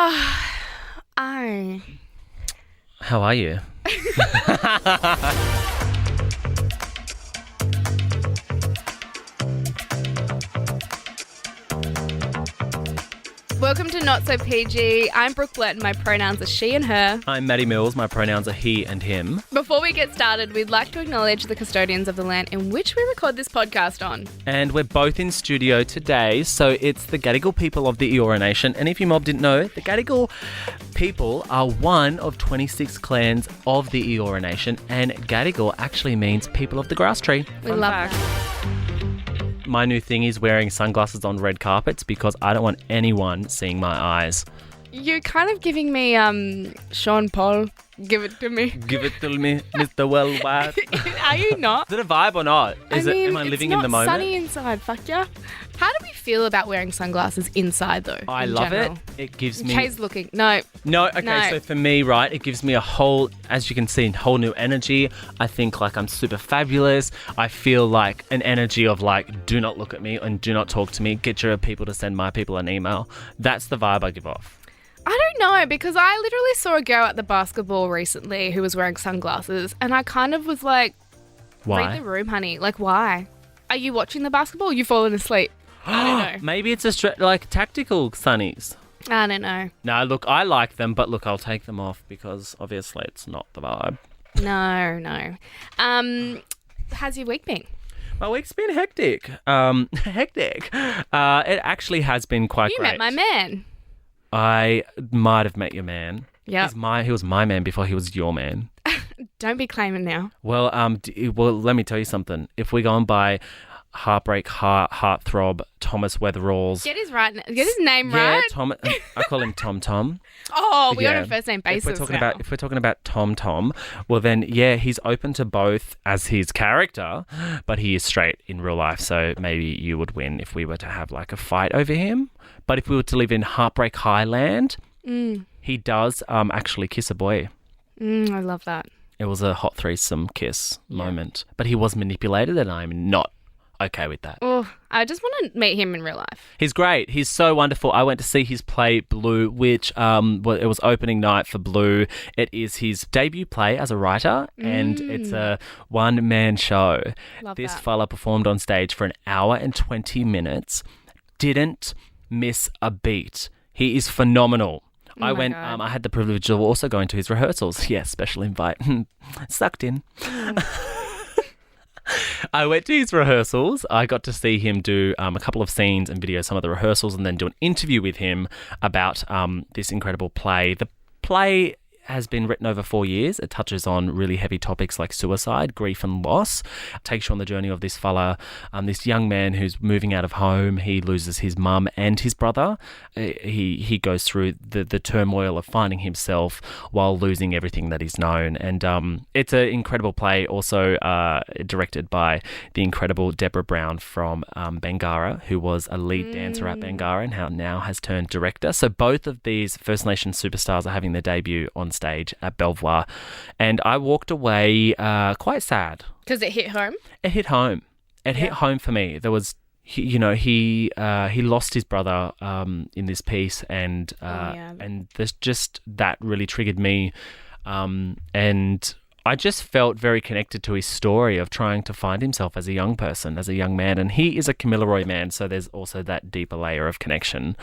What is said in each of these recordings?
I. How are you? Welcome to Not So PG. I'm Brooke and my pronouns are she and her. I'm Matty Mills. My pronouns are he and him. Before we get started, we'd like to acknowledge the custodians of the land in which we record this podcast on. And we're both in studio today, so it's the Gadigal People of the Eora Nation. And if you mob didn't know, the Gadigal People are one of 26 clans of the Eora Nation, and Gadigal actually means people of the grass tree. We love that. My new thing is wearing sunglasses on red carpets because I don't want anyone seeing my eyes. You're kind of giving me Sean Paul. Give it to me. Give it to me, Mr. Worldwide. Are you not? Is it a vibe or not? Am I living in the moment? It's not sunny inside, fuck yeah. How do we feel about wearing sunglasses inside though? I love it. It gives me... Chae's looking. No. Okay, so for me, right, it gives me a whole, as you can see, whole new energy. I think like I'm super fabulous. I feel like an energy of like, do not look at me and do not talk to me. Get your people to send my people an email. That's the vibe I give off. I don't know, because I literally saw a girl at the basketball recently who was wearing sunglasses, and I kind of was like, why? Read the room, honey. Like, why? Are you watching the basketball or are you falling asleep? I don't know. Maybe it's like tactical sunnies. I don't know. No, look, I like them, but look, I'll take them off because obviously it's not the vibe. No. How's your week been? My week's been hectic. Hectic. It actually has been quite great. You met my man. I might have met your man. Yeah. He was my man before he was your man. Don't be claiming now. Well, let me tell you something. If we're going by Heartbreak, Heartthrob, Thomas Weatheralls. Get his name right. Tom. I call him Tom Tom. Oh, we're on a first name basis if we're talking about Tom Tom, well then, yeah, he's open to both as his character, but he is straight in real life. So maybe you would win if we were to have like a fight over him. But if we were to live in Heartbreak Highland, he does actually kiss a boy. I love that. It was a hot threesome kiss moment, but he was manipulated, and I'm not okay with that. Oh, I just want to meet him in real life. He's great. He's so wonderful. I went to see his play Blue, which it was opening night for Blue. It is his debut play as a writer, and it's a one-man show. Love this that. fella performed on stage for an hour and 20 minutes. Didn't miss a beat. He is phenomenal. I went. I had the privilege of also going to his rehearsals. Yes, special invite. Sucked in. I went to his rehearsals. I got to see him do a couple of scenes and video some of the rehearsals, and then do an interview with him about this incredible play. The play has been written over 4 years. It touches on really heavy topics like suicide, grief and loss. It takes you on the journey of this fella, this young man who's moving out of home. He loses his mum and his brother. He goes through the turmoil of finding himself while losing everything that he's known. And it's an incredible play, also directed by the incredible Deborah Brown from Bangarra, who was a lead dancer at Bangarra and now has turned director. So both of these First Nation superstars are having their debut on stage at Belvoir, and I walked away quite sad. Because it hit home? It hit home. It hit home for me. There was, he lost his brother in this piece, and there's just that really triggered me, and I just felt very connected to his story of trying to find himself as a young person, as a young man, and he is a Kamilaroi man, so there's also that deeper layer of connection.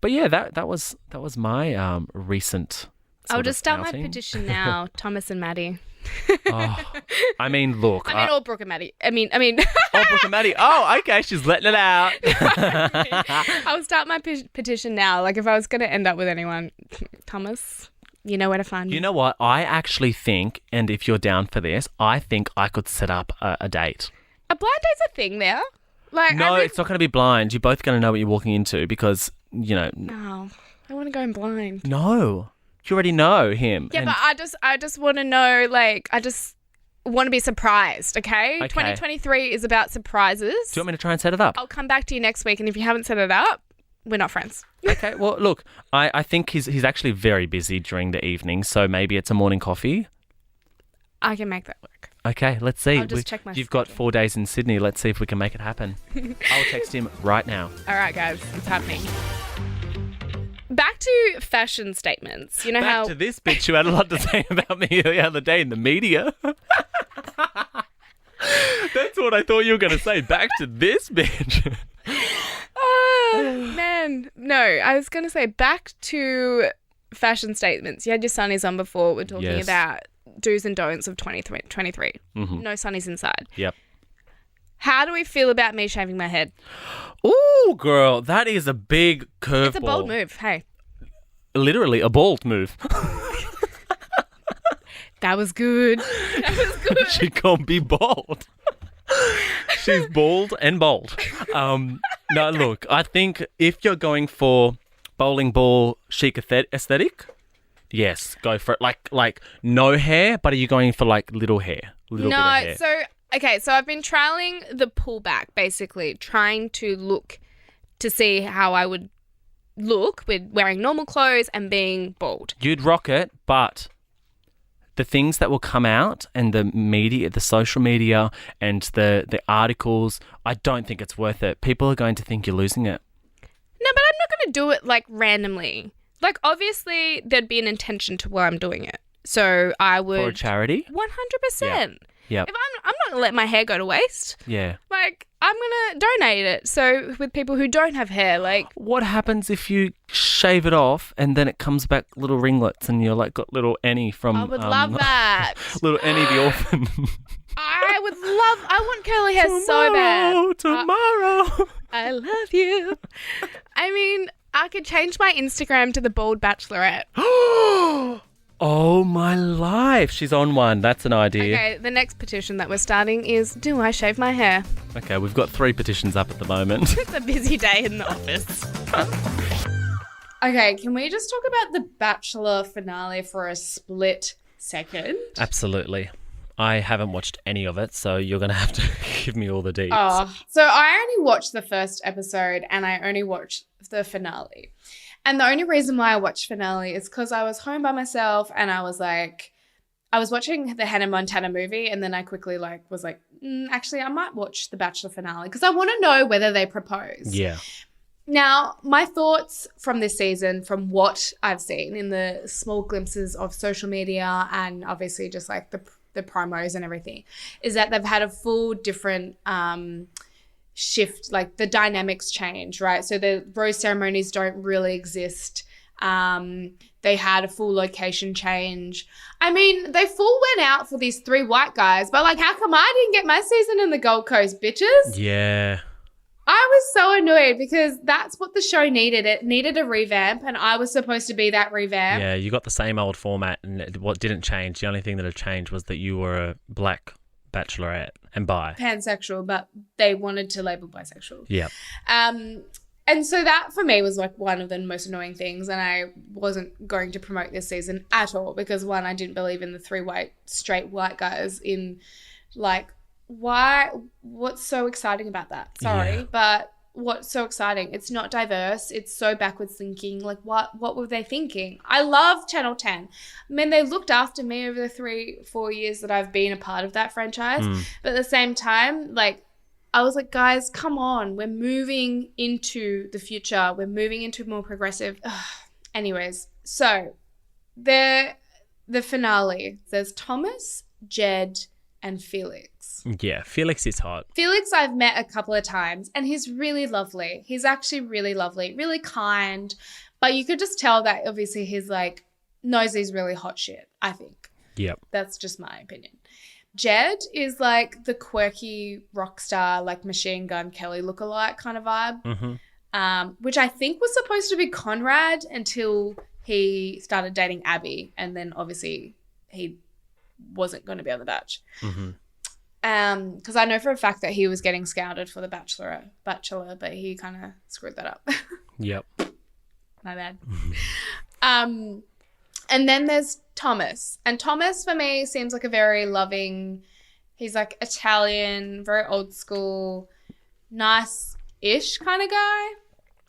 But yeah, that was my recent. I'll just start my petition now, Thomas and Matty. I mean, look. All Brooke and Matty. I mean. All Brooke and Matty. Oh, okay, she's letting it out. I'll start my petition now. Like, if I was going to end up with anyone, Thomas, you know where to find me. You know what? I actually think, and if you're down for this, I think I could set up a date. A blind date's a thing there? Like, no, it's not going to be blind. You're both going to know what you're walking into because, No, I want to go in blind. No. You already know him. Yeah, but I just want to know, like, I just want to be surprised, okay? 2023 is about surprises. Do you want me to try and set it up? I'll come back to you next week, and if you haven't set it up, we're not friends. Okay, well, look, I think he's actually very busy during the evening, so maybe it's a morning coffee. I can make that work. Okay, let's see. I'll just check my You've got 4 days in Sydney. Let's see if we can make it happen. I'll text him right now. All right, guys, it's happening. Back to fashion statements. You know Back to this bitch who had a lot to say about me the other day in the media. That's what I thought you were going to say. Back to this bitch. Oh, man. No, I was going to say back to fashion statements. You had your sunnies on before. We're talking about do's and don'ts of 2023. Mm-hmm. No sunnies inside. Yep. How do we feel about me shaving my head? Ooh, girl, that is a big curveball. It's a bold move. Hey. Literally a bald move. That was good. That was good. She can't be bald. She's bald and bold. No, look, I think if you're going for bowling ball chic aesthetic, yes, go for it. Like no hair, but are you going for like little hair? Little bit of hair. So I've been trialing the pullback, basically trying to look to see how I would look with wearing normal clothes and being bald. You'd rock it, but the things that will come out and the media, the social media and the articles, I don't think it's worth it. People are going to think you're losing it. No, but I'm not going to do it like randomly. Like obviously there'd be an intention to why I'm doing it. So I would... For a charity? 100%. Yeah. If I'm not going to let my hair go to waste. Yeah. Like I'm going to donate it. So with people who don't have hair, like... What happens if you shave it off and then it comes back little ringlets and you're like got little Annie from... I would love that. Little Annie the orphan. I want curly hair so bad. Tomorrow. I love you. I mean, I could change my Instagram to the Bald Bachelorette. Oh, my life. She's on one. That's an idea. Okay, the next petition that we're starting is, do I shave my hair? Okay, we've got 3 petitions up at the moment. It's a busy day in the office. Okay, can we just talk about the Bachelor finale for a split second? Absolutely. I haven't watched any of it, so you're going to have to give me all the deets. Oh, so I only watched the first episode and I only watched the finale. And the only reason why I watched finale is because I was home by myself and I was watching the Hannah Montana movie and then I quickly was like, actually, I might watch the Bachelor finale because I want to know whether they propose. Yeah. Now, my thoughts from this season, from what I've seen in the small glimpses of social media and obviously just like the promos and everything, is that they've had a full different shift, like the dynamics change, right? So the rose ceremonies don't really exist. They had a full location change. I mean, they full went out for these 3 white guys, but like, how come I didn't get my season in the Gold Coast, bitches? Yeah. I was so annoyed because that's what the show needed. It needed a revamp and I was supposed to be that revamp. Yeah, you got the same old format and what didn't change, the only thing that had changed was that you were a black bachelorette and bi. Pansexual, but they wanted to label bisexual. Yeah. And so that for me was like one of the most annoying things, and I wasn't going to promote this season at all because one, I didn't believe in the 3 straight white guys in like, why? What's so exciting about that? Sorry, but what's so exciting? It's not diverse. It's so backwards thinking. Like what were they thinking? I love Channel 10. I mean, they looked after me over the 3-4 years that I've been a part of that franchise. But at the same time, like, I was like, guys, come on. We're moving into the future. We're moving into more progressive. Anyways, so the finale, there's Thomas, Jed, and Felix. Yeah, Felix is hot. Felix I've met a couple of times and he's really lovely. He's actually really lovely, really kind. But you could just tell that obviously he's like, knows he's really hot shit, I think. Yep. That's just my opinion. Jed is like the quirky rock star, like Machine Gun Kelly lookalike kind of vibe, which I think was supposed to be Conrad until he started dating Abby. And then obviously he wasn't going to be on The Batch. Because I know for a fact that he was getting scouted for the Bachelor, but he kind of screwed that up. Yep. My bad. And then there's Thomas. And Thomas for me seems like a very loving, he's like Italian, very old school, nice-ish kind of guy.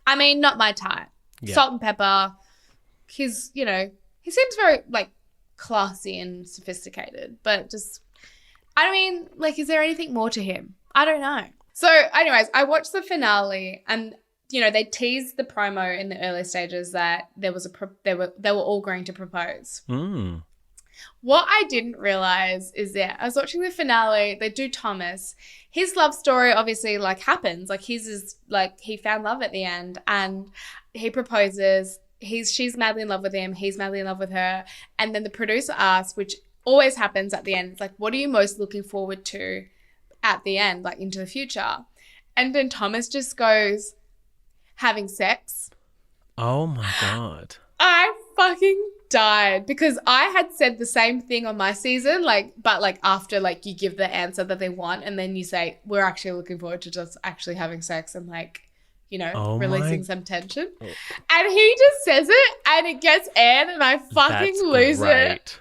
I mean, not my type. Yeah. Salt and pepper. He's, he seems very like classy and sophisticated, but just, I mean, like, is there anything more to him? I don't know. So anyways, I watched the finale and they teased the promo in the early stages that they were all going to propose. What I didn't realize is that I was watching the finale. They do Thomas. His love story obviously like happens. Like his is like he found love at the end and he proposes. She's madly in love with him. He's madly in love with her. And then the producer asks, which always happens at the end, it's like, what are you most looking forward to at the end, like into the future? And then Thomas just goes, having sex. Oh my God. I fucking died because I had said the same thing on my season, but after you give the answer that they want and then you say, we're actually looking forward to just actually having sex and releasing some tension. Oh. And he just says it and it gets aired and I fucking lose it.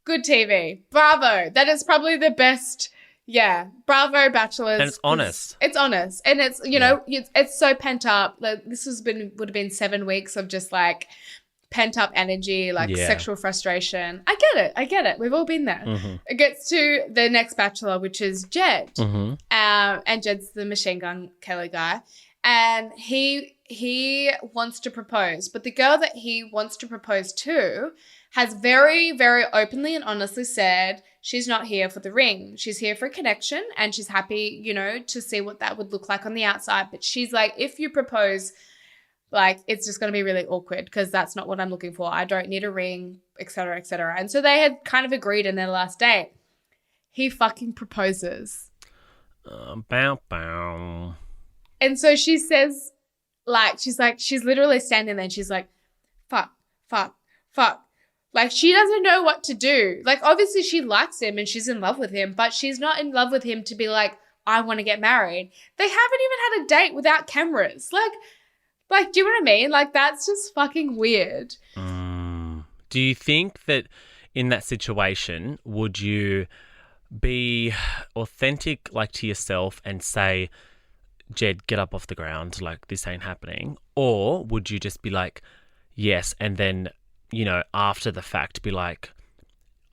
Good TV. Bravo. That is probably the best. Yeah. Bravo, Bachelors. And it's honest. It's honest. And it's, it's so pent up. This would have been 7 weeks of just pent up energy, sexual frustration. I get it. We've all been there. Mm-hmm. It gets to the next Bachelor, which is Jed. Mm-hmm. And Jed's the Machine Gun Kelly guy. And he wants to propose. But the girl that he wants to propose to has very, very openly and honestly said she's not here for the ring. She's here for a connection and she's happy, to see what that would look like on the outside. But she's like, if you propose, it's just going to be really awkward because that's not what I'm looking for. I don't need a ring, et cetera, et cetera. And so they had kind of agreed in their last date. He fucking proposes. Bow, bow. And so she says, she's literally standing there and she's like, fuck, fuck, fuck. She doesn't know what to do. Obviously she likes him and she's in love with him, but she's not in love with him to be like, I want to get married. They haven't even had a date without cameras. Do you know what I mean? That's just fucking weird. Do you think that in that situation, would you be authentic, to yourself and say, Jed, get up off the ground, this ain't happening? Or would you just be like, yes, and then, after the fact be like,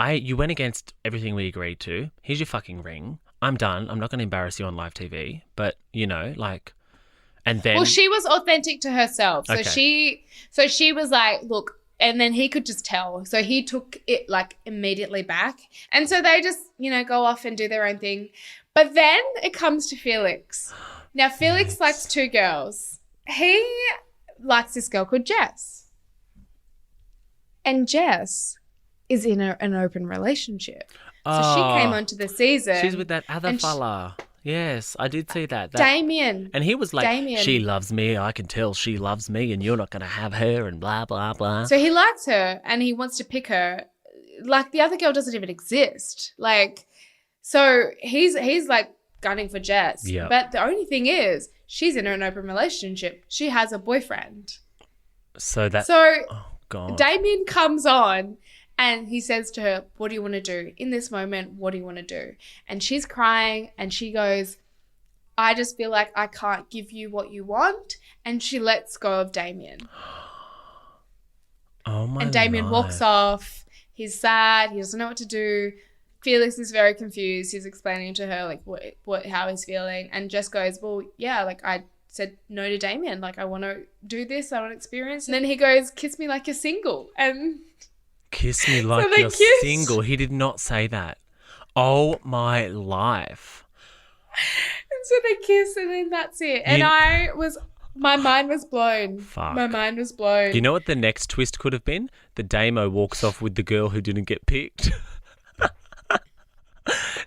you went against everything we agreed to. Here's your fucking ring. I'm done. I'm not going to embarrass you on live TV. But, and then... Well, she was authentic to herself. So okay. she was like, look, and then he could just tell. So he took it immediately back. And so they just, go off and do their own thing. But then it comes to Felix. Now, Felix likes 2 girls. He likes this girl called Jess. And Jess is in an open relationship. So she came onto the season. She's with that other fella. Yes, I did see that. Damien. And he was like, she loves me. I can tell she loves me and you're not going to have her and blah, blah, blah. So he likes her and he wants to pick her. The other girl doesn't even exist. So he's gunning for Jess. Yep. But the only thing is she's in an open relationship. She has a boyfriend. So oh, God. Damien comes on and he says to her, what do you want to do? In this moment, what do you want to do? And she's crying and she goes, I just feel like I can't give you what you want. And she lets go of Damien. Oh, my And Damien walks off. He's sad. He doesn't know what to do. Felix is very confused. He's explaining to her how he's feeling. And Jess goes, well, yeah, I said no to Damien. I want to do this. I want to experience. And then he goes, kiss me like you're single. And kiss me like you're single. He did not say that. Oh, my life. And so they kiss and then that's it. And my mind was blown. Fuck. My mind was blown. You know what the next twist could have been? The Damo walks off with the girl who didn't get picked.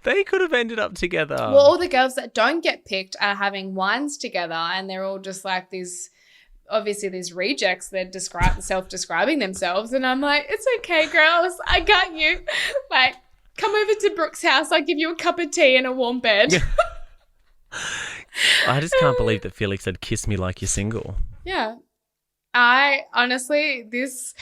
They could have ended up together. Well, all the girls that don't get picked are having wines together and they're all just these rejects. They're self-describing themselves. And I'm like, it's okay, girls. I got you. Come over to Brooke's house. I'll give you a cup of tea and a warm bed. I just can't believe that Felix said, kiss me like you're single. Yeah. I honestly, this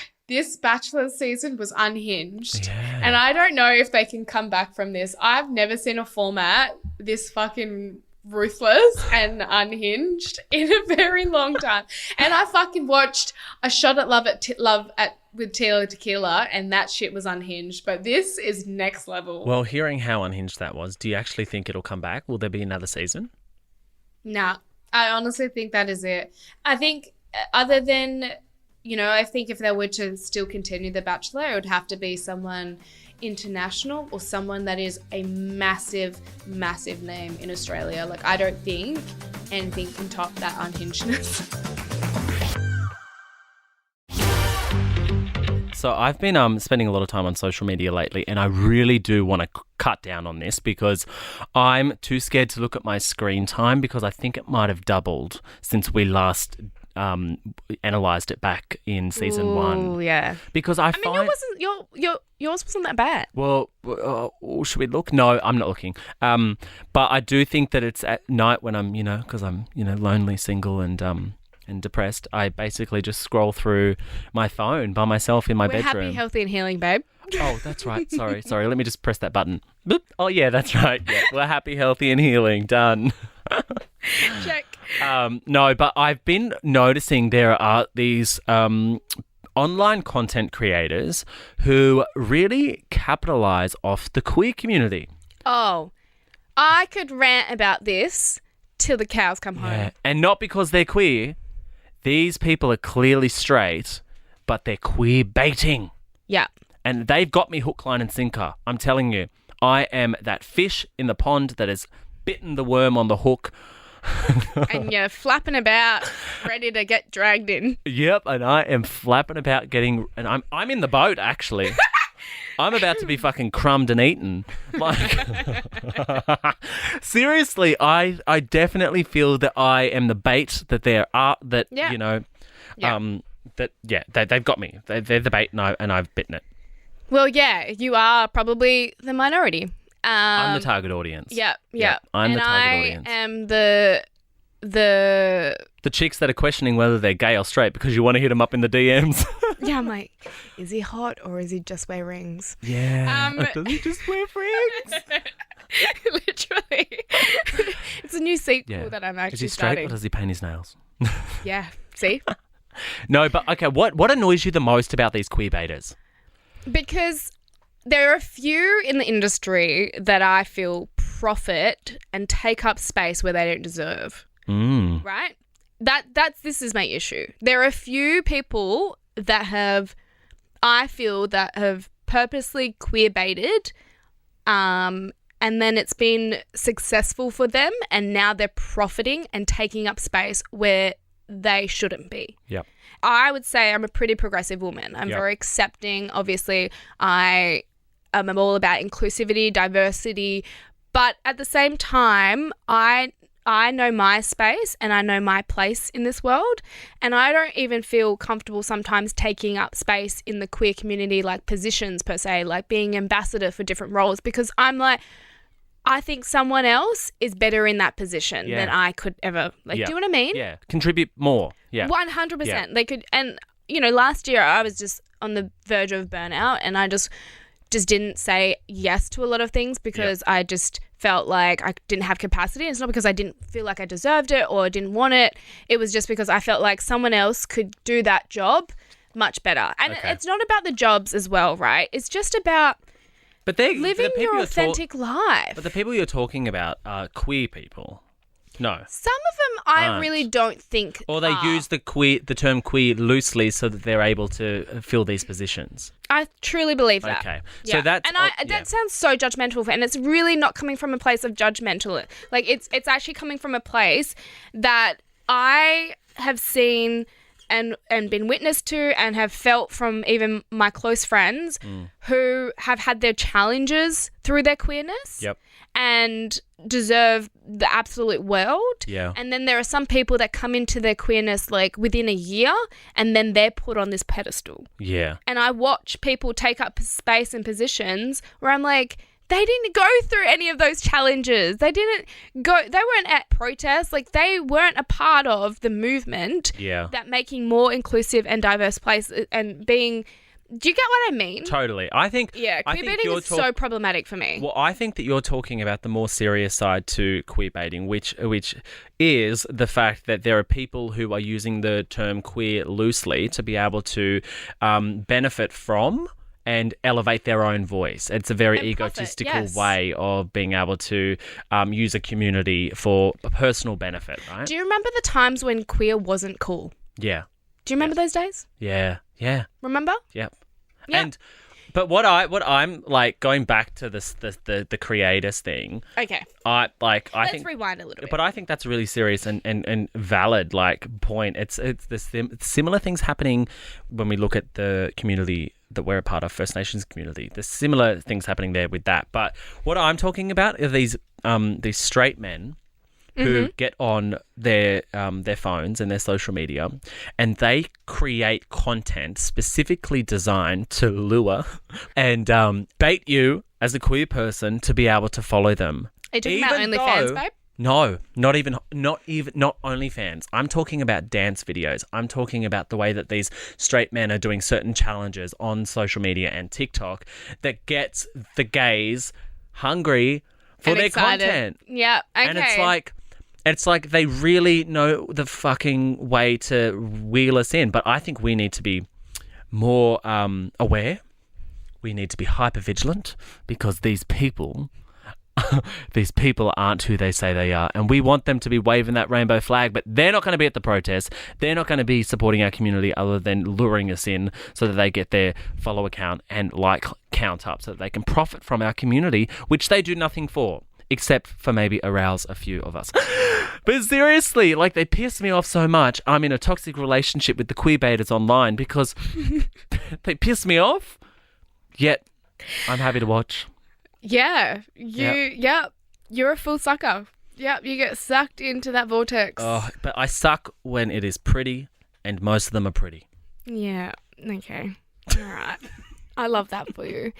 Bachelor season was unhinged. Yeah. And I don't know if they can come back from this. I've never seen a format this fucking ruthless and unhinged in a very long time. And I fucking watched A Shot at Love with Tila Tequila and that shit was unhinged. But this is next level. Well, hearing how unhinged that was, do you actually think it'll come back? Will there be another season? Nah. I honestly think that is it. I think other than, I think if they were to still continue The Bachelor, it would have to be someone international or someone that is a massive, massive name in Australia. Like, I don't think anything can top that unhingedness. So I've been spending a lot of time on social media lately, and I really do want to cut down on this because I'm too scared to look at my screen time because I think it might have doubled since we last analysed it back in season 1. Oh, yeah. Because I find... yours wasn't that bad. Well, should we look? No, I'm not looking. But I do think that it's at night when I'm, because I'm, lonely, single and depressed. I basically just scroll through my phone by myself in my bedroom. Happy, healthy and healing, babe. Oh, that's right. Sorry. Let me just press that button. Boop. Oh, yeah, that's right. Yeah. We're happy, healthy and healing. Done. Check. No, but I've been noticing there are these online content creators who really capitalize off the queer community. Oh, I could rant about this till the cows come home. Yeah. And not because they're queer. These people are clearly straight, but they're queer baiting. Yeah. And they've got me hook, line and sinker. I'm telling you, I am that fish in the pond that has bitten the worm on the hook. And you're flapping about, ready to get dragged in. Yep, and I am flapping about and I'm in the boat, actually. I'm about to be fucking crumbed and eaten. Like, seriously, I definitely feel that I am the bait that there are, that, Yeah. they've got me. They're the bait and I've bitten it. Well, yeah, you are probably the minority. I'm the target audience. Yeah. I'm the target audience. I am the chicks that are questioning whether they're gay or straight because you want to hit them up in the DMs. Yeah, I'm like, is he hot or is he just wear rings? Yeah. Does he just wear rings? Literally. It's a new sequel that I'm actually Is he straight starting. or does he paint his nails? Yeah, see? No, but okay, what annoys you the most about these queer baiters? Because there are a few in the industry that I feel profit and take up space where they don't deserve. Right? This is my issue. There are a few people that I feel have purposely queer baited, and then it's been successful for them, and now they're profiting and taking up space where they shouldn't be. Yep. I would say I'm a pretty progressive woman. I'm very accepting. Obviously, I'm all about inclusivity, diversity, but at the same time, I know my space and I know my place in this world, and I don't even feel comfortable sometimes taking up space in the queer community, like positions per se, like being ambassador for different roles, because I'm like, I think someone else is better in that position than I could ever. Like, do you know what I mean? Yeah, contribute more. Yeah, 100%. Yeah. They could, and last year I was just on the verge of burnout, and I just didn't say yes to a lot of things because I just felt like I didn't have capacity. It's not because I didn't feel like I deserved it or didn't want it. It was just because I felt like someone else could do that job much better. And it's not about the jobs as well, right? It's just about living your authentic life. But the people you're talking about are queer people. No. Some of them I really don't think Or they use the term queer loosely so that they're able to fill these positions. I truly believe that. Okay. Yeah. So that's... And that sounds so judgmental, and it's really not coming from a place of judgmental. Like, it's actually coming from a place that I have seen and been witness to and have felt from even my close friends who have had their challenges through their queerness. Yep. And deserve the absolute world. Yeah. And then there are some people that come into their queerness like within a year, and then they're put on this pedestal. Yeah. And I watch people take up space and positions where I'm like, they didn't go through any of those challenges. They weren't at protests. Like, they weren't a part of the movement that making more inclusive and diverse places and being... Do you get what I mean? Totally. I think... Yeah, queer baiting is so problematic for me. Well, I think that you're talking about the more serious side to queer baiting, which is the fact that there are people who are using the term queer loosely to be able to benefit from and elevate their own voice. It's a very And egotistical profit, yes. way of being able to use a community for a personal benefit, right? Do you remember the times when queer wasn't cool? Yeah. Do you remember those days? Yeah. Yeah. Remember? Yep. Yep. But what I'm like going back to the creators thing. Okay. I Let's think rewind a little bit. But I think that's a really serious and valid point. It's similar things happening when we look at the community that we're a part of, First Nations community. There's similar things happening there with that. But what I'm talking about are these straight men who get on their phones and their social media, and they create content specifically designed to lure and bait you as a queer person to be able to follow them. Are you talking about OnlyFans, babe? No, not OnlyFans. I'm talking about dance videos. I'm talking about the way that these straight men are doing certain challenges on social media and TikTok that gets the gays hungry for And their excited. content. Yeah. Okay. And it's like they really know the fucking way to wheel us in. But I think we need to be more aware. We need to be hyper vigilant because these people aren't who they say they are, and we want them to be waving that rainbow flag, but they're not going to be at the protest. They're not going to be supporting our community other than luring us in so that they get their follower count and like count up so that they can profit from our community, which they do nothing for. Except for maybe arouse a few of us. But seriously, like they piss me off so much. I'm in a toxic relationship with the queer baiters online because they piss me off. Yet I'm happy to watch. Yeah. You're a full sucker. Yep. You get sucked into that vortex. Oh, but I suck when it is pretty, and most of them are pretty. Yeah. Okay. All right. I love that for you.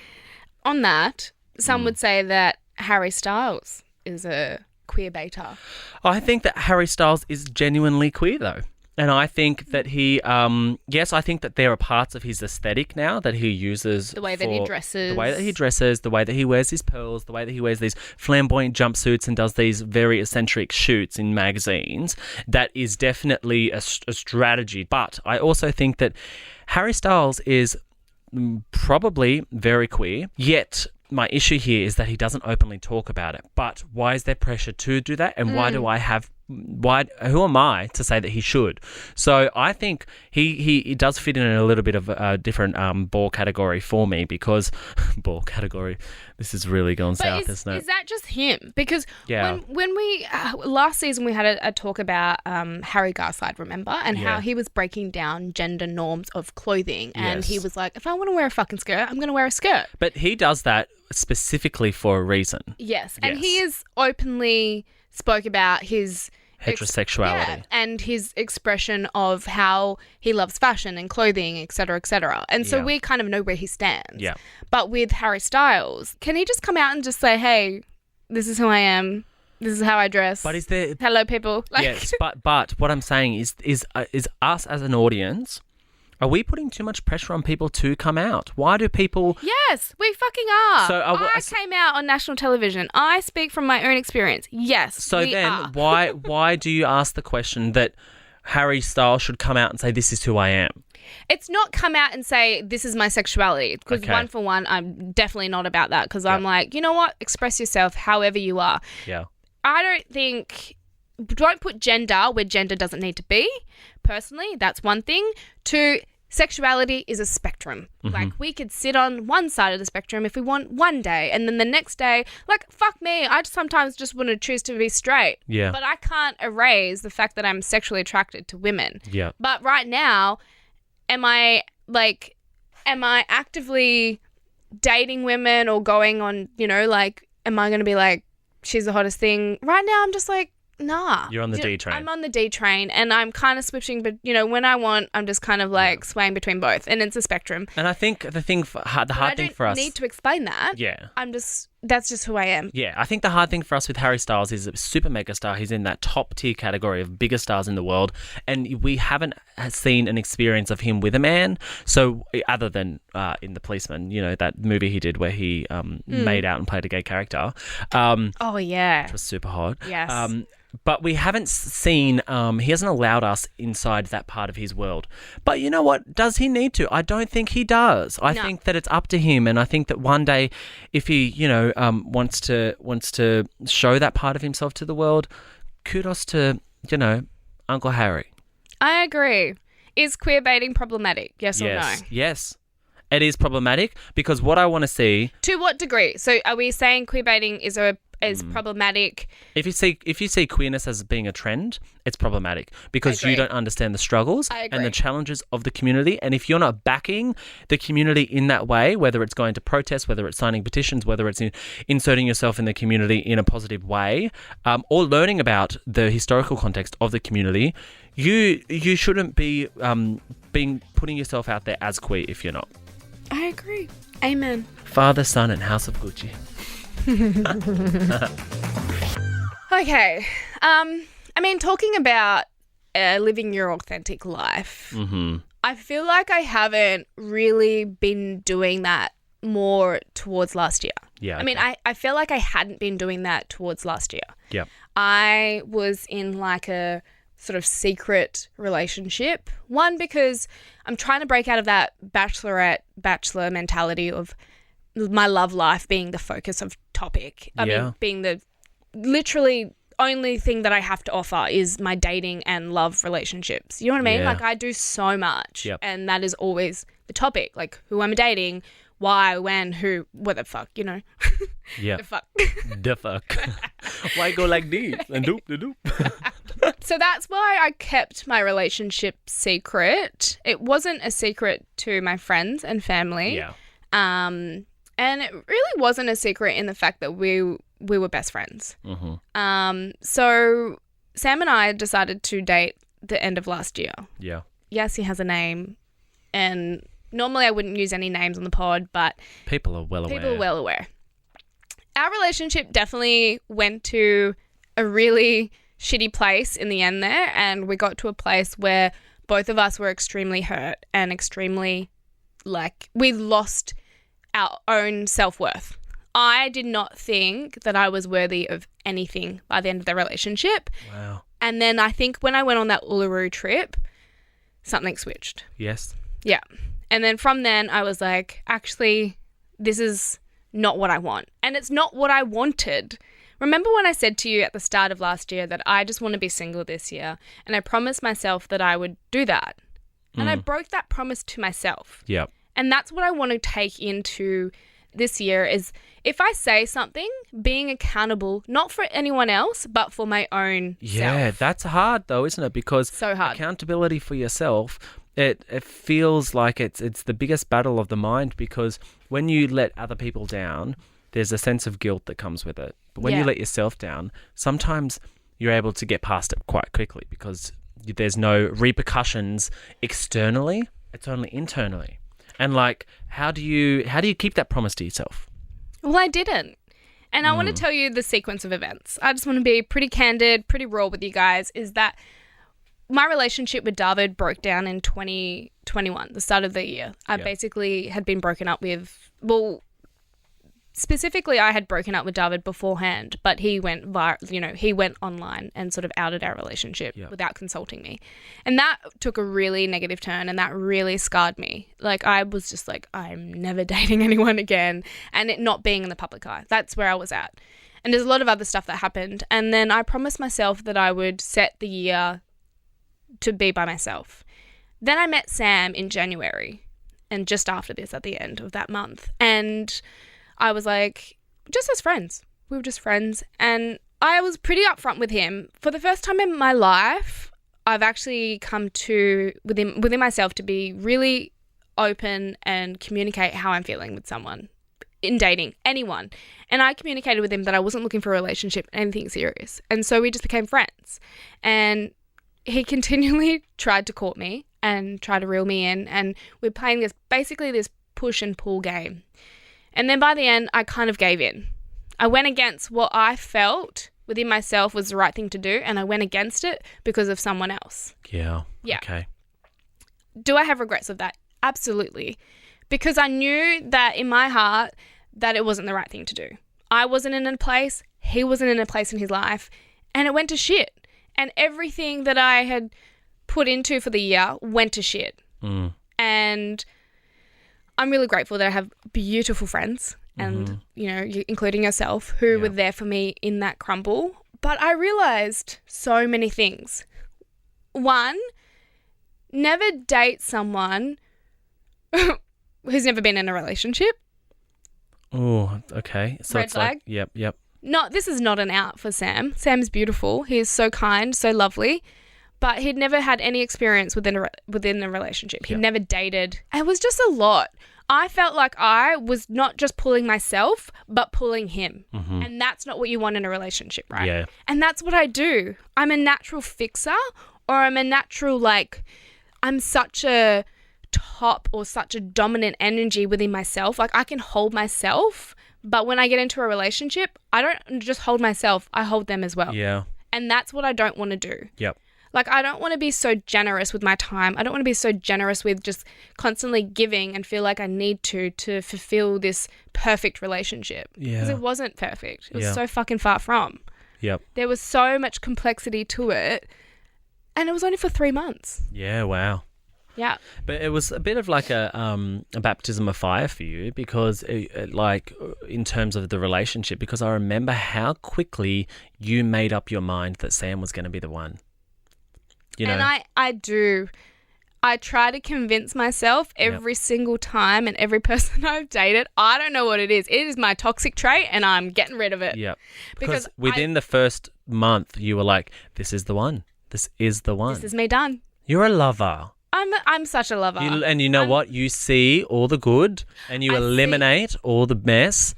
On that, some would say that Harry Styles is a queer baiter. I think that Harry Styles is genuinely queer, though. And I think that he, yes, I think that there are parts of his aesthetic now that he uses. The way that he dresses. The way that he dresses, the way that he wears his pearls, the way that he wears these flamboyant jumpsuits and does these very eccentric shoots in magazines. That is definitely a strategy. But I also think that Harry Styles is probably very queer, yet my issue here is that he doesn't openly talk about it. But why is there pressure to do that? And who am I to say that he should? So I think he does fit in a little bit of a different ball category for me because ball category, this is really gone south, isn't it? Is that just him? Because when we last season we had a talk about Harry Garside, remember? And how he was breaking down gender norms of clothing. And he was like, if I want to wear a fucking skirt, I'm going to wear a skirt. But he does that specifically for a reason. Yes. And he is openly spoke about his heterosexuality and his expression of how he loves fashion and clothing, etc., etc. And so we kind of know where he stands. Yeah. But with Harry Styles, can he just come out and just say, "Hey, this is who I am. This is how I dress." But is there? Hello, people. Yes, but what I'm saying is us as an audience. Are we putting too much pressure on people to come out? Why do people... Yes, we fucking are. So I came out on national television. I speak from my own experience. Yes, so we then are. why do you ask the question that Harry Styles should come out and say, this is who I am? It's not come out and say, this is my sexuality. Because one for one, I'm definitely not about that. Because I'm like, you know what? Express yourself however you are. Yeah. I don't think... Don't put gender where gender doesn't need to be. Personally, that's one thing. Two, sexuality is a spectrum. Like, we could sit on one side of the spectrum if we want one day, and then the next day, like, fuck me, I sometimes just want to choose to be straight. Yeah. But I can't erase the fact that I'm sexually attracted to women. Yeah. But right now, am I actively dating women or going on, am I going to be like, she's the hottest thing? Right now, I'm just like, nah. You're on the D train. I'm on the D train, and I'm kind of switching, but when I want, I'm just kind of like swaying between both, and it's a spectrum. And I think the hard thing for us, I don't need to explain that. Yeah. I'm just that's just who I am. Yeah, I think the hard thing for us with Harry Styles is a super mega star. He's in that top tier category of bigger stars in the world, and we haven't seen an experience of him with a man. So other than in The Policeman, you know, that movie he did where he made out and played a gay character. Oh yeah, which was super hot. Yes. But we haven't seen, he hasn't allowed us inside that part of his world. But you know what? Does he need to? I don't think he does. I think that it's up to him. And I think that one day, if he, you know, wants to show that part of himself to the world, kudos to, you know, Uncle Harry. I agree. Is queer baiting problematic? Yes or no? Yes. It is problematic because what I want to see... To what degree? So are we saying queer baiting is problematic? If you see queerness as being a trend, it's problematic because you don't understand the struggles and the challenges of the community. And if you're not backing the community in that way, whether it's going to protest, whether it's signing petitions, whether it's inserting yourself in the community in a positive way, or learning about the historical context of the community, you shouldn't be putting yourself out there as queer if you're not. I agree. Amen. Father, Son, and House of Gucci. Okay. I mean, talking about living your authentic life, I feel like I haven't really been doing that more towards last year. Yeah. I mean, I feel like I hadn't been doing that towards last year. Yeah. I was in like a sort of secret relationship. One, because I'm trying to break out of that bachelor mentality of my love life being the focus of topic. I mean, being the literally only thing that I have to offer is my dating and love relationships. You know what I mean? Yeah. Like I do so much and that is always the topic. Like who am I dating? Why, when, who, what the fuck, you know? Yeah. The fuck. The fuck. Why go like this? And doop, the doop. So that's why I kept my relationship secret. It wasn't a secret to my friends and family. Yeah. And it really wasn't a secret in the fact that we were best friends. So Sam and I decided to date the end of last year. Yeah. Yes, he has a name, and normally I wouldn't use any names on the pod, but people are well aware. Our relationship definitely went to a really shitty place in the end there, and we got to a place where both of us were extremely hurt and extremely, like, we lost our own self-worth. I did not think that I was worthy of anything by the end of the relationship. Wow. And then I think when I went on that Uluru trip, something switched. Yes. Yeah. And then from then I was like, actually, this is not what I want. And it's not what I wanted. Remember when I said to you at the start of last year that I just want to be single this year, and I promised myself that I would do that. And I broke that promise to myself. Yeah. And that's what I want to take into this year is if I say something, being accountable, not for anyone else, but for my own self. Yeah, that's hard though, isn't it? Because so hard. Accountability for yourself, it feels like it's the biggest battle of the mind, because when you let other people down, there's a sense of guilt that comes with it. But when you let yourself down, sometimes you're able to get past it quite quickly because there's no repercussions externally, it's only internally. And like, how do you keep that promise to yourself? Well, I didn't. And I want to tell you the sequence of events. I just want to be pretty candid, pretty raw with you guys, is that my relationship with David broke down in 2021, the start of the year. I basically had been broken up with, specifically I had broken up with David beforehand, but he went he went online and sort of outed our relationship without consulting me. And that took a really negative turn, and that really scarred me. Like I was just like, I'm never dating anyone again, and it not being in the public eye. That's where I was at. And there's a lot of other stuff that happened. And then I promised myself that I would set the year to be by myself. Then I met Sam in January, and just after this at the end of that month. And I was like, just as friends. We were just friends. And I was pretty upfront with him. For the first time in my life, I've actually come to, within myself, to be really open and communicate how I'm feeling with someone in dating, anyone. And I communicated with him that I wasn't looking for a relationship, anything serious. And so we just became friends. And he continually tried to court me and try to reel me in. And we're playing this push and pull game. And then by the end, I kind of gave in. I went against what I felt within myself was the right thing to do, and I went against it because of someone else. Yeah. Yeah. Okay. Do I have regrets of that? Absolutely. Because I knew that in my heart that it wasn't the right thing to do. I wasn't in a place, he wasn't in a place in his life, and it went to shit. And everything that I had put into for the year went to shit. And I'm really grateful that I have beautiful friends and, you know, including yourself, who were there for me in that crumble. But I realized so many things. One, never date someone who's never been in a relationship. Oh, okay. So Red it's flag. like, yep. This is not an out for Sam. Sam's beautiful. He is so kind, so lovely. But he'd never had any experience within a relationship. He'd never dated. It was just a lot. I felt like I was not just pulling myself, but pulling him. And that's not what you want in a relationship, right? Yeah. And that's what I do. I'm a natural fixer, or I'm a natural, like, I'm such a top or such a dominant energy within myself. Like, I can hold myself, but when I get into a relationship, I don't just hold myself, I hold them as well. Yeah. And that's what I don't want to do. Yep. Like, I don't want to be so generous with my time. I don't want to be so generous with just constantly giving and feel like I need to fulfill this perfect relationship. Yeah. Because it wasn't perfect. It was Yeah. so fucking far from. Yep. There was so much complexity to it. And it was only for 3 months. Yeah, wow. Yeah. But it was a bit of like a baptism of fire for you because, like, in terms of the relationship, because I remember how quickly you made up your mind that Sam was going to be the one. You know? And I do. I try to convince myself every single time, and every person I've dated, I don't know what it is. It is my toxic trait, and I'm getting rid of it. Yeah. Because within the first month, you were like, this is the one. This is the one. This is me done. You're a lover. I'm such a lover. And you know what? You see all the good and you eliminate all the mess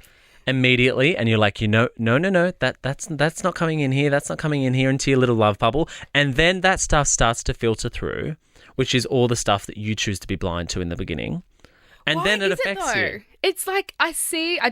immediately, and you're like, no, that's not coming in here. That's not coming in here into your little love bubble. And then that stuff starts to filter through, which is all the stuff that you choose to be blind to in the beginning. And then it affects you. It's like I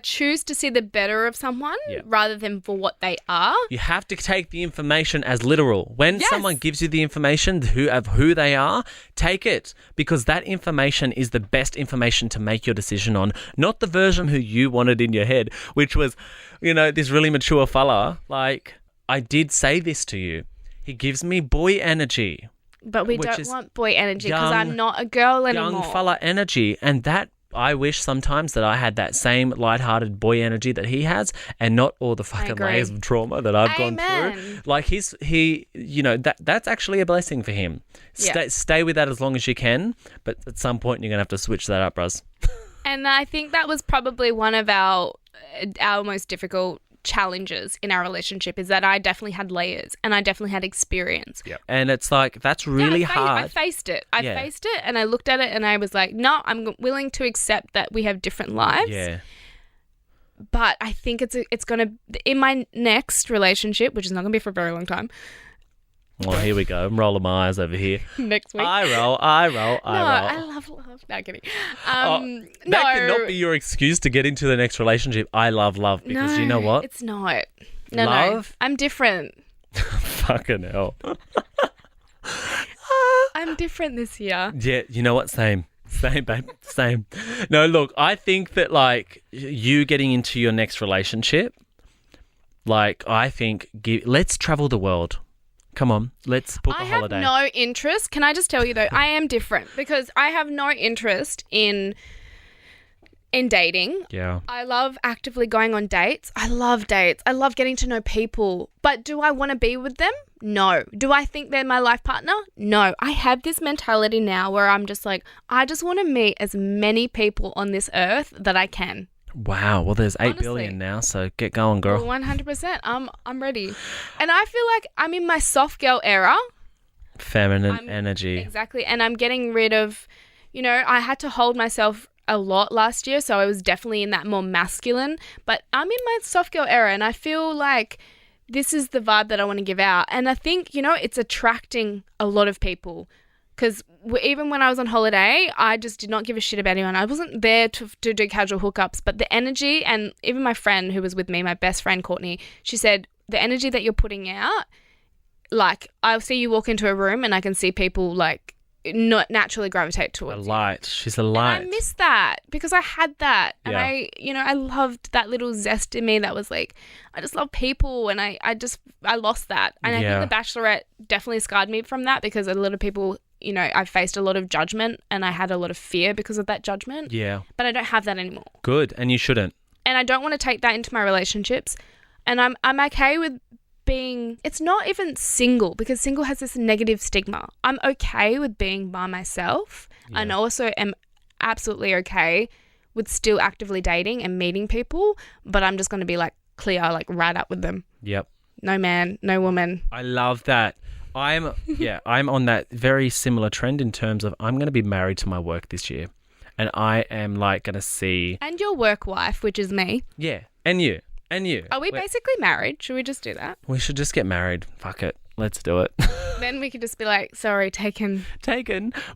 choose to see the better of someone rather than for what they are. You have to take the information as literal. When someone gives you the information of who they are, take it, because that information is the best information to make your decision on, not the version who you wanted in your head, which was, you know, this really mature fella. Like, I did say this to you. He gives me boy energy. But we don't want boy energy because I'm not a girl anymore. Young fella energy. And that, I wish sometimes that I had that same lighthearted boy energy that he has, and not all the fucking layers of trauma that I've gone through. Like he, you know, that's actually a blessing for him. Stay with that as long as you can, but at some point you're going to have to switch that up, Ruz. And I think that was probably one of our most difficult challenges in our relationship, is that I definitely had layers and I definitely had experience. Yep. And it's like, that's really hard. I faced it. I faced it, and I looked at it and I was like, no, I'm willing to accept that we have different lives. Yeah. But I think it's going to, in my next relationship, which is not going to be for a very long time. Well, here we go. I'm rolling my eyes over here. Next week. I roll. No, I love love. No, kidding. That cannot be your excuse to get into the next relationship. I love love, because you know what? It's not. No, love? I'm different. Fucking hell. I'm different this year. Yeah, you know what? Same, babe. Same. No, look, I think that, like, you getting into your next relationship, like, I think, let's travel the world. Come on, let's book a holiday. I have no interest. Can I just tell you, though, I am different because I have no interest in dating. Yeah. I love actively going on dates. I love dates. I love getting to know people. But do I want to be with them? No. Do I think they're my life partner? No. I have this mentality now where I'm just like, I just want to meet as many people on this earth that I can. Wow. Well, there's 8 billion now, so get going, girl. 100%. I'm ready. And I feel like I'm in my soft girl era. Feminine energy. Exactly. And I'm getting rid of, you know, I had to hold myself a lot last year, so I was definitely in that more masculine. But I'm in my soft girl era, and I feel like this is the vibe that I want to give out. And I think, you know, it's attracting a lot of people. Because even when I was on holiday, I just did not give a shit about anyone. I wasn't there to do casual hookups, but the energy, and even my friend who was with me, my best friend Courtney, she said, the energy that you're putting out, like, I'll see you walk into a room and I can see people, like, not naturally gravitate towards A light. She's a light. And I miss that because I had that. And Yeah. I loved that little zest in me that was like, I just love people, and I lost that. And Yeah. I think The Bachelorette definitely scarred me from that because a lot of people, I faced a lot of judgment and I had a lot of fear because of that judgment. Yeah. But I don't have that anymore. Good. And you shouldn't. And I don't want to take that into my relationships. And I'm okay with being, it's not even single, because single has this negative stigma. I'm okay with being by myself. Yeah. And also am absolutely okay with still actively dating and meeting people, but I'm just going to be like clear, like right up with them. Yep. No man, no woman. I love that. I'm on that very similar trend in terms of I'm going to be married to my work this year, and I am like going to see. And your work wife, which is me. Yeah. And you. Are we basically married? Should we just do that? We should just get married. Fuck it. Let's do it. Then we could just be like, sorry, taken. We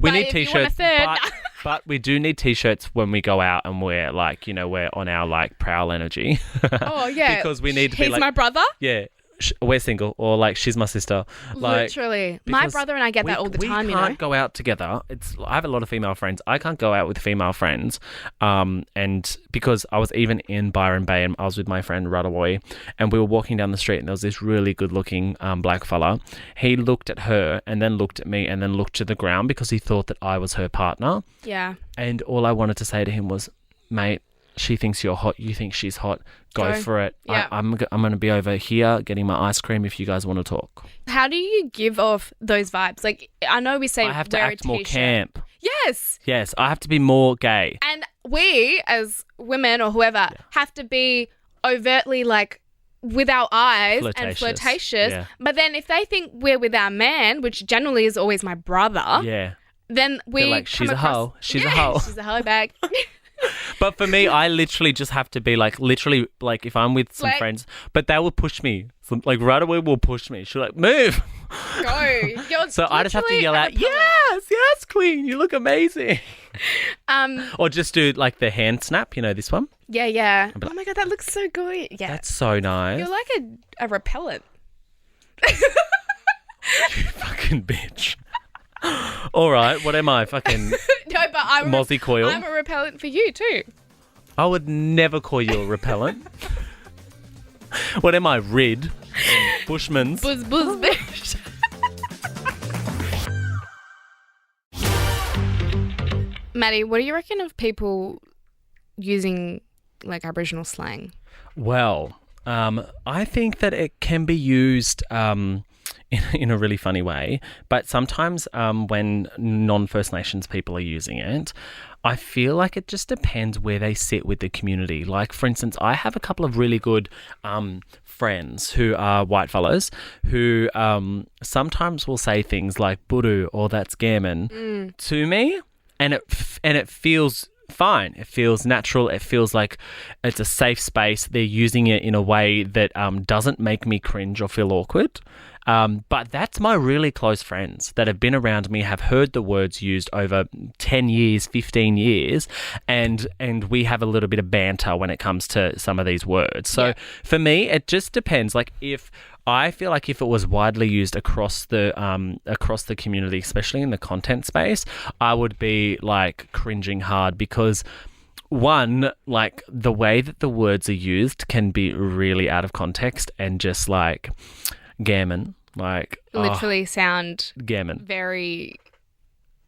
But need if you want a t-shirts, third- but we do need t-shirts when we go out and we're like, we're on our like prowl energy. Oh, yeah. Because we need to be He's like, my brother? yeah, we're single, or like she's my sister. Like, Literally. My because brother and I get that all the time, We can't go out together. I have a lot of female friends. I can't go out with female friends. And because I was even in Byron Bay and I was with my friend Radawoy, and we were walking down the street and there was this really good looking black fella. He looked at her and then looked at me and then looked to the ground because he thought that I was her partner. Yeah. And all I wanted to say to him was, mate, she thinks you're hot. You think she's hot. Go for it. Yeah. I'm going to be over here getting my ice cream if you guys want to talk. How do you give off those vibes? Like, I know we say I have to wear a act more t-shirt. camp. Yes. Yes, I have to be more gay. And we, as women or whoever, have to be overtly like with our eyes and flirtatious. Yeah. But then if they think we're with our man, which generally is always my brother, Yeah. then we They're like, she's a hoe. She's a hoe. She's a hoe bag. But for me, I literally just have to be like, literally, like if I'm with some Like- friends, but they will push me. So, like right away will push me. She'll like, move. Go. You're So I just have to literally yell a out, repellent. yes, queen, you look amazing. Um. Or just do like the hand snap, this one. Yeah. Yeah. be like- Oh my god, that looks so good. Yeah. That's so nice. You're like a repellent. You fucking bitch. All right, what am I? Fucking No, but Mozzie coil? I'm a repellent for you too. I would never call you a repellent. What am I, Rid? Bushman's? Buzz bitch. Matty, what do you reckon of people using like Aboriginal slang? Well, I think that it can be used in a really funny way, but sometimes when non-First Nations people are using it, I feel like it just depends where they sit with the community. Like, for instance, I have a couple of really good friends who are white fellas who sometimes will say things like "buru" or "that's gammon" to me, and it feels fine. It feels natural. It feels like it's a safe space. They're using it in a way that doesn't make me cringe or feel awkward. But that's my really close friends that have been around me, have heard the words used over 10 years, 15 years, and we have a little bit of banter when it comes to some of these words. So for me, it just depends. Like I feel like if it was widely used across the community, especially in the content space, I would be like cringing hard because one, like the way that the words are used can be really out of context and just like gammon, like Literally sound gammon. very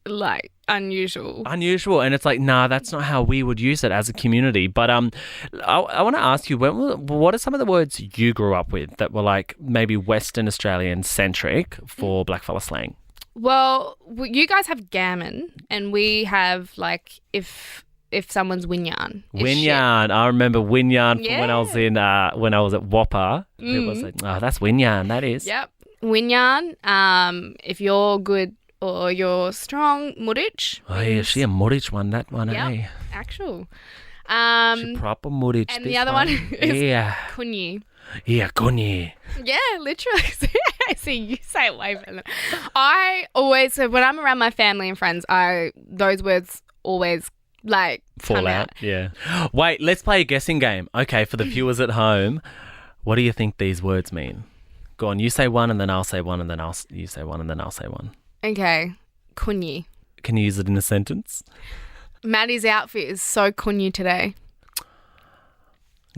like unusual. And it's like, nah, that's not how we would use it as a community. But I want to ask you, what are some of the words you grew up with that were like maybe Western Australian centric for blackfella slang? Well, you guys have gammon, and we have like if someone's winyan. Winyan. I remember winyan from when I was Yeah. when I was at Whopper. It was like, oh, that's winyan. That is. Yep. Winyan. If you're good or you're strong, mudich. Oh yeah, she a Murich one. That one, Yep. eh? Actual. She proper muddage. And the other one is Yeah. kunyi. Yeah, kunyi. Yeah, literally. See, you say it way better. I always, so when I'm around my family and friends, those words always like Fall come out. Yeah. Wait, let's play a guessing game. Okay, for the viewers at home, what do you think these words mean? Go on, you say one and then I'll say one and then you say one and then I'll say one. Okay, kunyi. Can you use it in a sentence? Maddie's outfit is so kunyi today.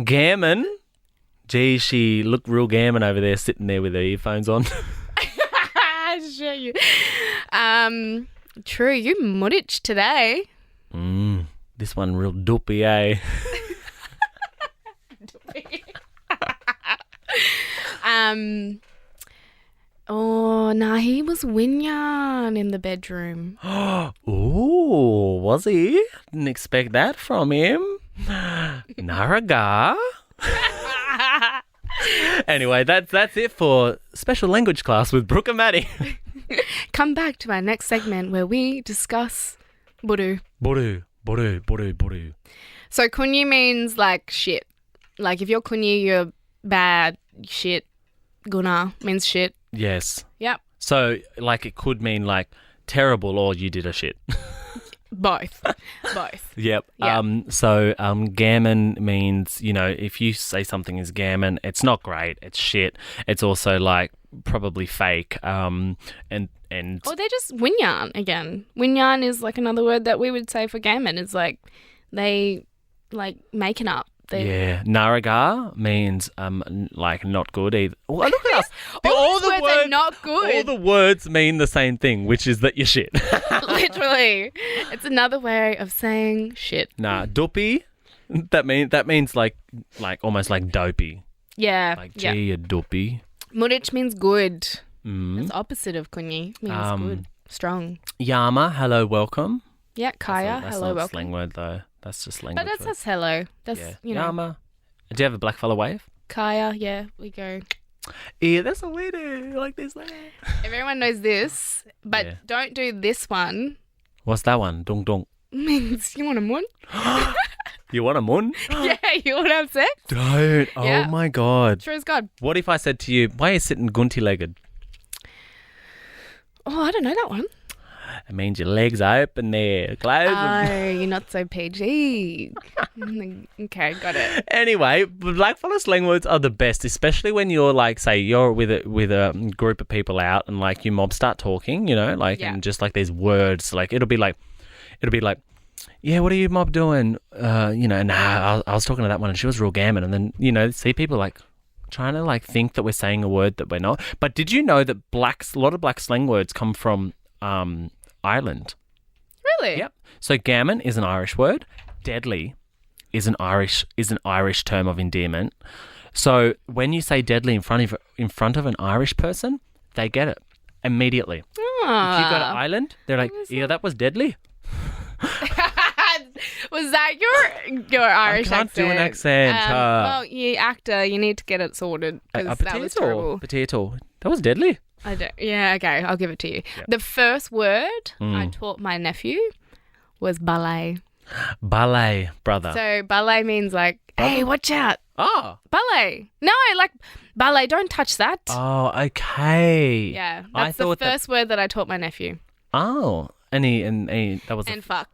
Gammon. Gee, she looked real gammon over there sitting there with her earphones on. I show you. True, you muddich today. This one real doopy, eh? He was Winyan in the bedroom. Ooh, was he? Didn't expect that from him. Naraga. Anyway, that's it for special language class with Brooke and Matty. Come back to our next segment where we discuss buru. Buru. So kunyi means like shit. Like if you're kunyi, you're bad. Shit. Guna means shit. yes. Yep. So like it could mean like terrible or you did a shit. Both. Yep. Yeah. Gammon means, if you say something is gammon, it's not great. It's shit. It's also like probably fake. And Or they're just winyan again. Winyan is like another word that we would say for gammon. It's like they like making up. yeah, Naraga means like not good either. Well, look at us. All the words are not good. All the words mean the same thing, which is that you're shit. Literally, it's another way of saying shit. Nah, doopy. That means like almost like dopey. Yeah. Like gee, you're doopy. Mudich means good. It's the opposite of kunyi. Means good, strong. Yama, hello, welcome. Yeah, Kaya, That's hello, not a welcome. slang word though. That's just language. But that's hello. That's yeah. Yama. Do you have a blackfella wave? Kaya, yeah, we go. Yeah, that's what we do. Like this. Everyone knows this, but Yeah. don't do this one. What's that one? Dong dong. Means you want a mun? You want a mun? Yeah, you want to have sex? Don't. Yeah. Oh my God. Sure as God. What if I said to you, why are you sitting gunty-legged? Oh, I don't know that one. It means your legs are open there. Close them. Oh, you're not so PG. Okay, got it. Anyway, blackfella slang words are the best, especially when you're like, say, you're with a group of people out and like you mob start talking, like, Yeah. and just like these words, like it'll be like, yeah, what are you mob doing? And I was talking to that one and she was real gammon, and then see people like trying to like think that we're saying a word that we're not. But did you know that a lot of black slang words come from Ireland? Really? Yep. So gammon is an Irish word. Deadly is an Irish term of endearment. So when you say deadly in front of an Irish person, they get it immediately. Ah. If you go to Ireland, they're like, yeah, that was deadly. Was that your Irish accent? I can't do an accent. Well, you actor, you need to get it sorted because that was terrible. Potato. That was deadly. I don't. Yeah, okay, I'll give it to you. Yep. The first word I taught my nephew was ballet. Ballet, brother. So ballet means like, hey, watch out. Oh. Ballet. No, like ballet, don't touch that. Oh, okay. Yeah, I that's the thought first word that I taught my nephew. Oh, and he that was And fuck.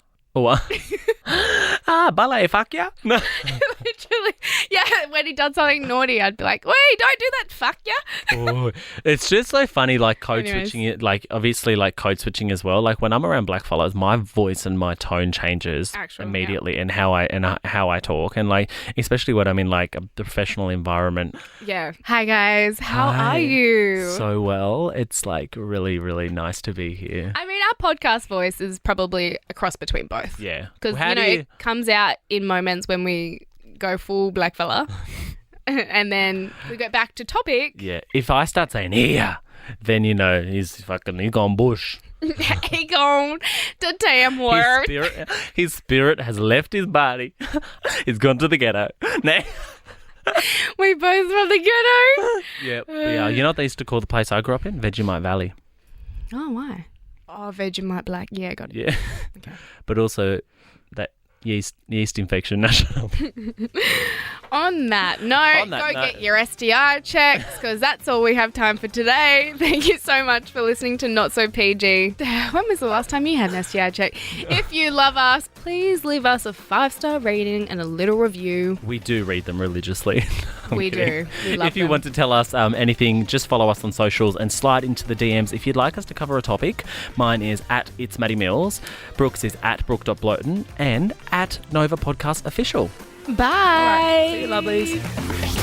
Oh, ballet, fuck yeah. No. Literally. Yeah, when he done something naughty, I'd be like, wait, don't do that, fuck yeah. Oh, it's just so funny, like code Anyways. switching it, like obviously like code switching as well. Like when I'm around blackfellas, my voice and my tone changes immediately, and how I talk, and like especially when I'm in like a professional environment. Yeah. Hi guys, how Hi. are you? So well, it's like really, really nice to be here. I mean, our podcast voice is probably a cross between both. Yeah, Because, How do it comes out in moments when we go full blackfella and then we go back to topic. Yeah, if I start saying "yeah," then he's gone bush. He gone to damn word. His spirit has left his body. He's gone to the ghetto. Nah. We both from the ghetto. Yep. Yeah. You know what they used to call the place I grew up in? Vegemite Valley. Oh, why? Oh, Vegemite Black. Yeah, got it. Yeah. Okay. But also that yeast infection national. On that note, get your STI checks because that's all we have time for today. Thank you so much for listening to Not So PG. When was the last time you had an STI check? If you love us, please leave us a 5-star rating and a little review. We do read them religiously. We do. We love If you want to tell us anything, just follow us on socials and slide into the DMs if you'd like us to cover a topic. Mine is at It's Matty Mills. Brooke's is at Brooke.Bloaton and at Nova Podcast Official. Bye. All right, see you, lovelies.